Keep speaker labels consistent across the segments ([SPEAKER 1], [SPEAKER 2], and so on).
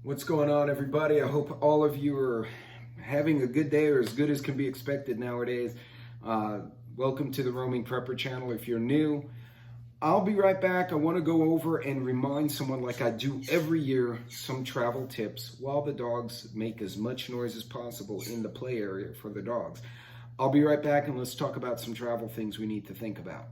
[SPEAKER 1] What's going on, everybody? I hope all of you are having a good day, or as good as can be expected nowadays. Welcome to the Roaming Prepper channel. If you're new, I'll be right back. I want to go over and remind someone, like I do every year, some travel tips while the dogs make as much noise as possible in the play area for the dogs. I'll be right back, and let's talk about some travel things we need to think about.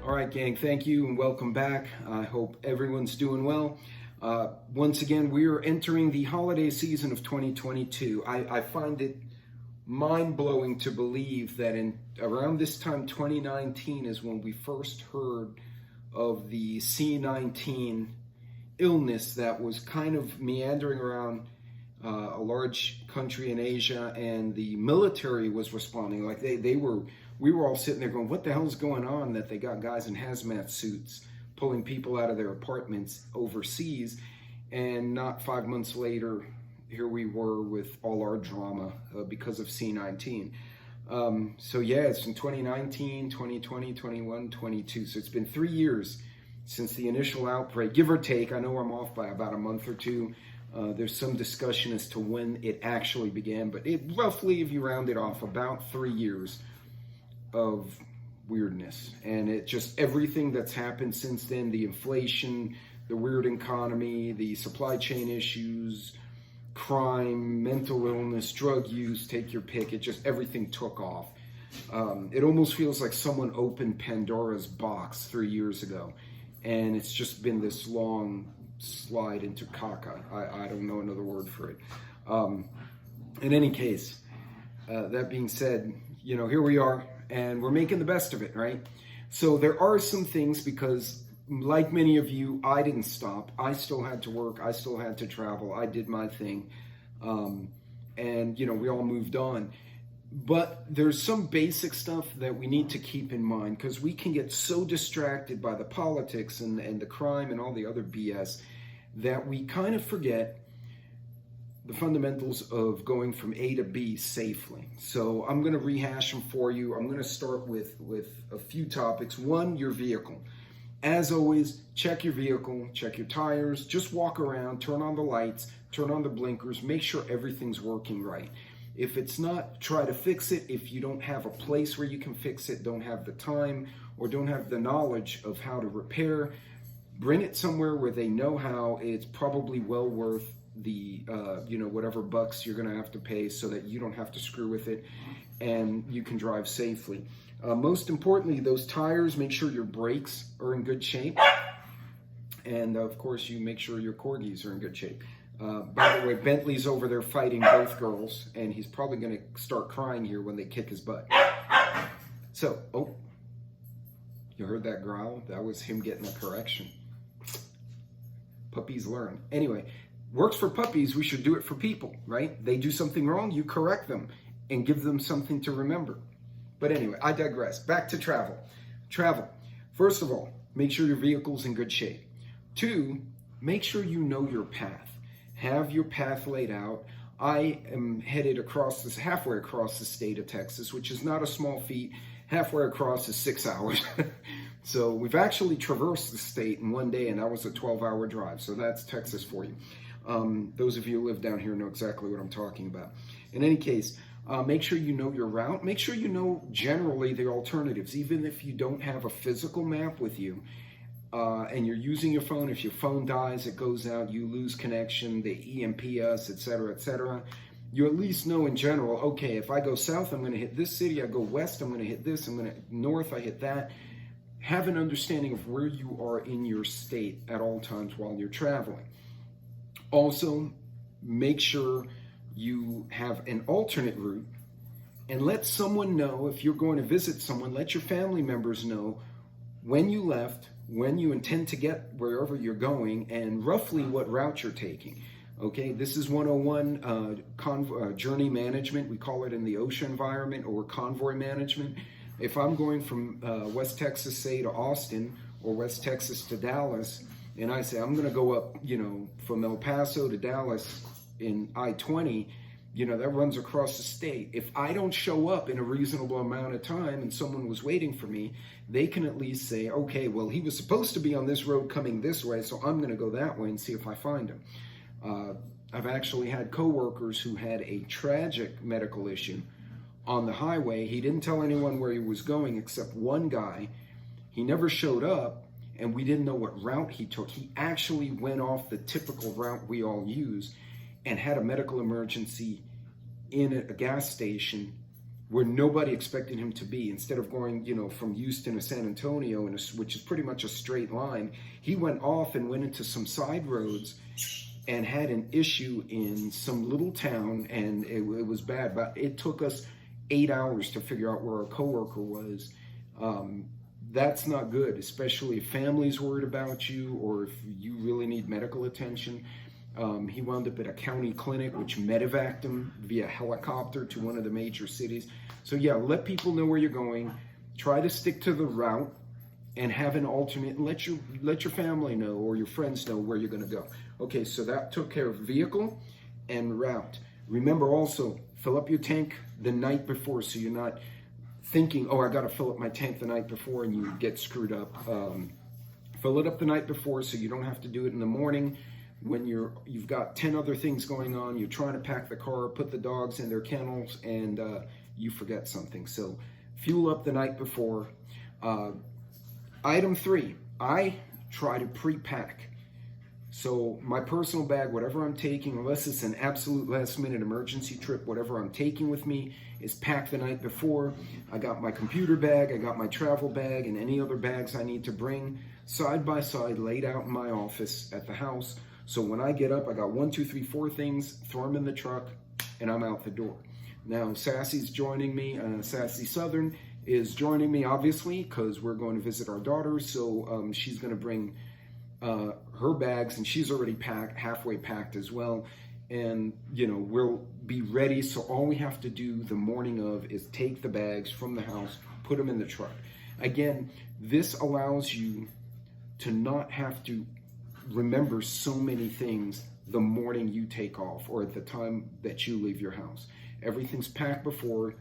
[SPEAKER 1] All right, gang, thank you and welcome back. I hope everyone's doing well. Once again, we are entering the holiday season of 2022. I find it mind-blowing to believe that around this time, 2019, is when we first heard of the C-19 illness that was kind of meandering around a large country in Asia, and the military was responding. Like we were all sitting there going, what the hell is going on, that they got guys in hazmat suits pulling people out of their apartments overseas? And not 5 months later, here we were with all our drama because of C-19. So yeah, it's in 2019, 2020, 21, 22. So it's been 3 years since the initial outbreak, give or take. I know I'm off by about a month or two. There's some discussion as to when it actually began, but it roughly, if you round it off, about 3 years of weirdness. And it just, everything that's happened since then, the inflation, the weird economy, the supply chain issues, crime, mental illness, drug use, take your pick, it just, everything took off. It almost feels like someone opened Pandora's box 3 years ago, and it's just been this long slide into caca. I don't know another word for it. In any case, that being said, you know, here we are, and we're making the best of it, right? So there are some things, because like many of you, I didn't stop. I still had to work. I still had to travel. I did my thing. And, you know, we all moved on. But there's some basic stuff that we need to keep in mind, because we can get so distracted by the politics and the crime and all the other BS that we kind of forget the fundamentals of going from A to B safely. So I'm going to rehash them for you. I'm going to start with a few topics. One, your vehicle. As always, check your vehicle, check your tires, just walk around, turn on the lights, turn on the blinkers, make sure everything's working right. If it's not, try to fix it. If you don't have a place where you can fix it, don't have the time, or don't have the knowledge of how to repair, bring it somewhere where they know how. It's probably well worth the whatever bucks you're going to have to pay, so that you don't have to screw with it and you can drive safely. Most importantly, those tires, make sure your brakes are in good shape, and of course you make sure your corgis are in good shape. By the way, Bentley's over there fighting both girls, and he's probably going to start crying here when they kick his butt. So, oh, you heard that growl? That was him getting a correction. Puppies learn. Anyway, works for puppies, we should do it for people, right? They do something wrong, you correct them and give them something to remember. But anyway, I digress. Back to travel. Travel. First of all, make sure your vehicle's in good shape. 2, make sure you know your path. Have your path laid out. I am headed halfway across the state of Texas, which is not a small feat. Halfway across is 6 hours. So we've actually traversed the state in one day, and that was a 12-hour drive. So that's Texas for you. Those of you who live down here know exactly what I'm talking about. In any case, make sure you know your route. Make sure you know generally the alternatives, even if you don't have a physical map with you. And you're using your phone. If your phone dies, it goes out, you lose connection, they EMP us, etc., etc. You at least know in general, okay, if I go south, I'm going to hit this city. I go west, I'm going to hit this. I'm going to north, I hit that. Have an understanding of where you are in your state at all times while you're traveling. Also, make sure you have an alternate route, and let someone know, if you're going to visit someone, let your family members know when you left, when you intend to get wherever you're going, and roughly what route you're taking. Okay, this is 101 journey management. We call it in the OSHA environment, or convoy management. If I'm going from West Texas, say, to Austin, or West Texas to Dallas, and I say I'm going to go up, from El Paso to Dallas in I-20, that runs across the state. If I don't show up in a reasonable amount of time and someone was waiting for me, they can at least say, okay, well, he was supposed to be on this road coming this way, so I'm going to go that way and see if I find him. I've actually had coworkers who had a tragic medical issue on the highway. He didn't tell anyone where he was going except one guy. He never showed up, and we didn't know what route he took. He actually went off the typical route we all use and had a medical emergency in a gas station where nobody expected him to be. Instead of going, from Houston to San Antonio, which is pretty much a straight line, he went off and went into some side roads and had an issue in some little town, and it was bad. But it took us 8 hours to figure out where our coworker was. That's not good, especially if family's worried about you or if you really need medical attention. He wound up at a county clinic, which medevaced him via helicopter to one of the major cities. So yeah, let people know where you're going. Try to stick to the route and have an alternate, and let your family know or your friends know where you're going to go. Okay, so that took care of vehicle and route. Remember also, fill up your tank the night before, so you're not thinking, oh, I got to fill up my tank the night before, and you get screwed up. Fill it up the night before so you don't have to do it in the morning when you've got 10 other things going on. You're trying to pack the car, put the dogs in their kennels, and you forget something. So fuel up the night before. Item 3, I try to pre-pack. So my personal bag, whatever I'm taking, unless it's an absolute last-minute emergency trip, whatever I'm taking with me is packed the night before. I got my computer bag, I got my travel bag, and any other bags I need to bring side by side, laid out in my office at the house. So when I get up, I got 1, 2, 3, 4 things, throw them in the truck, and I'm out the door. Now, Sassy's joining me. Sassy Southern is joining me, obviously, because we're going to visit our daughter. So she's going to bring her bags, and she's already halfway packed as well. And, we'll be ready. So all we have to do the morning of is take the bags from the house, put them in the truck. Again, this allows you to not have to remember so many things the morning you take off or at the time that you leave your house. Everything's packed before.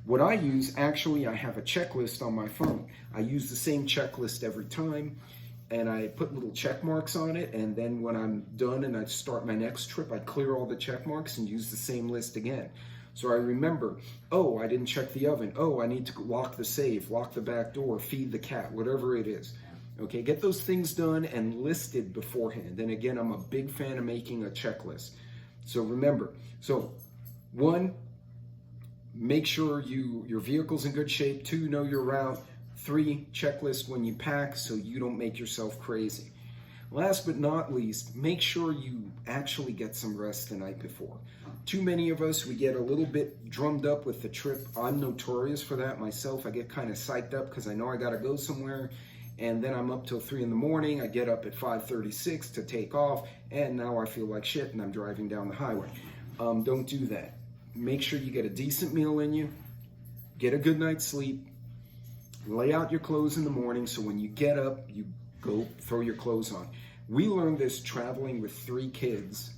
[SPEAKER 1] What I use, actually, I have a checklist on my phone. I use the same checklist every time, and I put little check marks on it, and then when I'm done and I start my next trip, I clear all the check marks and use the same list again. So I remember, oh, I didn't check the oven. Oh, I need to lock the safe, lock the back door, feed the cat, whatever it is. Okay, get those things done and listed beforehand. And again, I'm a big fan of making a checklist. So remember, 1, make sure your vehicle's in good shape. 2, know your route. 3, checklist when you pack so you don't make yourself crazy. Last but not least, make sure you actually get some rest the night before. Too many of us, we get a little bit drummed up with the trip. I'm notorious for that myself. I get kind of psyched up because I know I got to go somewhere. And then I'm up till 3 in the morning. I get up at 5:36 to take off, and now I feel like shit and I'm driving down the highway. Don't do that. Make sure you get a decent meal in you, get a good night's sleep, lay out your clothes in the morning so when you get up, you go throw your clothes on. We learned this traveling with 3 kids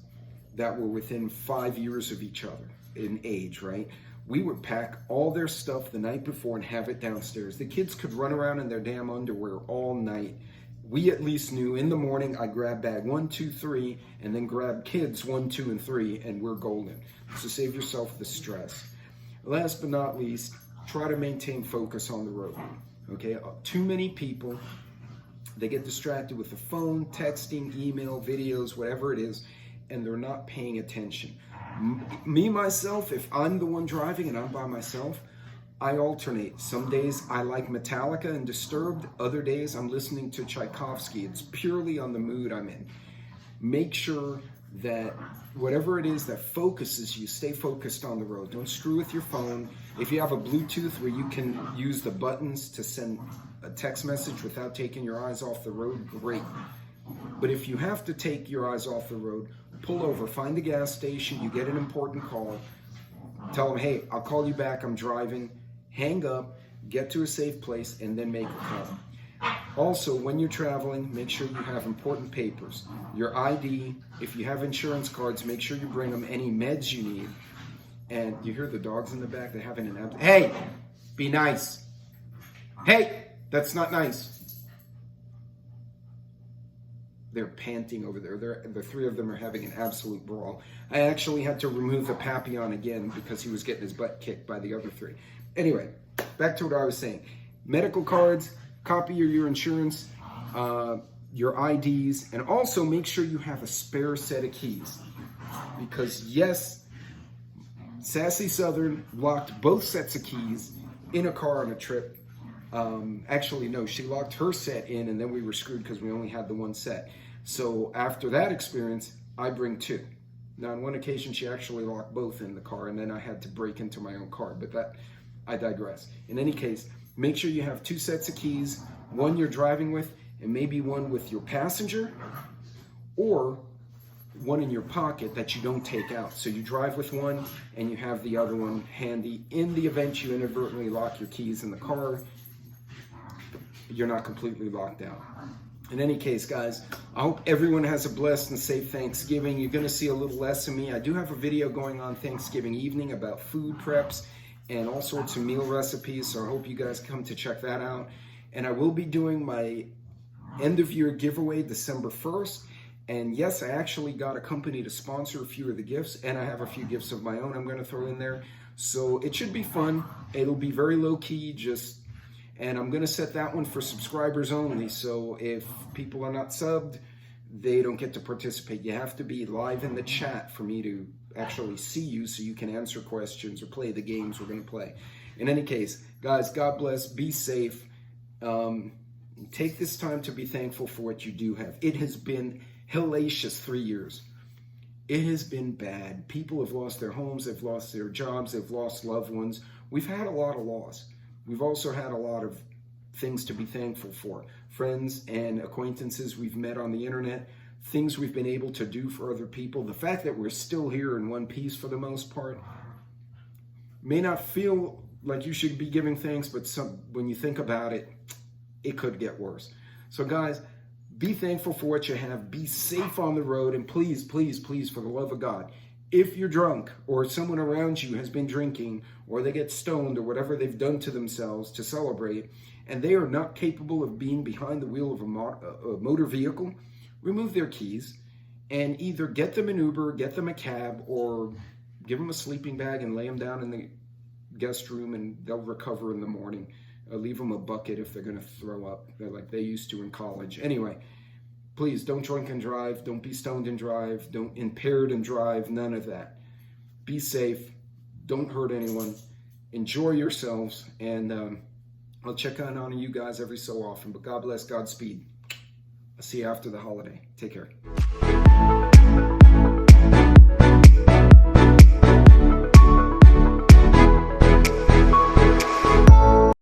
[SPEAKER 1] that were within 5 years of each other in age, right? We would pack all their stuff the night before and have it downstairs. The kids could run around in their damn underwear all night. We at least knew in the morning I grab bag 1, 2, 3, and then grab kids 1, 2, and 3, and we're golden. So save yourself the stress. Last but not least, try to maintain focus on the road. Okay, too many people, they get distracted with the phone, texting, email, videos, whatever it is, and they're not paying attention. Me, myself, if I'm the one driving and I'm by myself, I alternate. Some days I like Metallica and Disturbed. Other days I'm listening to Tchaikovsky. It's purely on the mood I'm in. Make sure that whatever it is that focuses you, stay focused on the road. Don't screw with your phone. If you have a Bluetooth where you can use the buttons to send a text message without taking your eyes off the road, great. But if you have to take your eyes off the road, pull over, find a gas station, you get an important call, tell them, hey, I'll call you back, I'm driving, hang up, get to a safe place, and then make a call. Also, when you're traveling, make sure you have important papers. Your ID, if you have insurance cards, make sure you bring them, any meds you need. And you hear the dogs in the back, they're having an hey, be nice. Hey, that's not nice. They're panting over there. The three of them are having an absolute brawl. I actually had to remove the Papillon again because he was getting his butt kicked by the other three. Anyway, back to what I was saying. Medical cards, copy of your insurance, your IDs, and also make sure you have a spare set of keys. Because yes, Sassy Southern locked both sets of keys in a car on a trip. Actually, no, she locked her set in, and then we were screwed because we only had the one set. So after that experience, I bring two. Now, on one occasion, she actually locked both in the car, and then I had to break into my own car, but that, I digress. In any case, make sure you have two sets of keys, one you're driving with, and maybe one with your passenger, or one in your pocket that you don't take out. So you drive with one, and you have the other one handy. In the event you inadvertently lock your keys in the car, you're not completely locked out. In any case, guys, I hope everyone has a blessed and safe Thanksgiving. You're going to see a little less of me. I do have a video going on Thanksgiving evening about food preps and all sorts of meal recipes, so I hope you guys come to check that out. And I will be doing my end-of-year giveaway December 1st. And yes, I actually got a company to sponsor a few of the gifts, and I have a few gifts of my own I'm going to throw in there. So it should be fun. It'll be very low-key, and I'm going to set that one for subscribers only. So if people are not subbed, they don't get to participate. You have to be live in the chat for me to actually see you so you can answer questions or play the games we're going to play. In any case, guys, God bless. Be safe. Take this time to be thankful for what you do have. It has been hellacious 3 years. It has been bad. People have lost their homes. They've lost their jobs. They've lost loved ones. We've had a lot of loss. We've also had a lot of things to be thankful for. Friends and acquaintances we've met on the internet, things we've been able to do for other people. The fact that we're still here in one piece for the most part may not feel like you should be giving thanks, but when you think about it, it could get worse. So guys, be thankful for what you have. Be safe on the road. And please, please, please, for the love of God, if you're drunk or someone around you has been drinking or they get stoned or whatever they've done to themselves to celebrate, and they are not capable of being behind the wheel of a motor vehicle, remove their keys and either get them an Uber, get them a cab, or give them a sleeping bag and lay them down in the guest room and they'll recover in the morning. Leave them a bucket if they're going to throw up, like they used to in college. Anyway, please don't drink and drive. Don't be stoned and drive. Don't impaired and drive. None of that. Be safe. Don't hurt anyone. Enjoy yourselves. And I'll check on you guys every so often. But God bless. Godspeed. I'll see you after the holiday. Take care.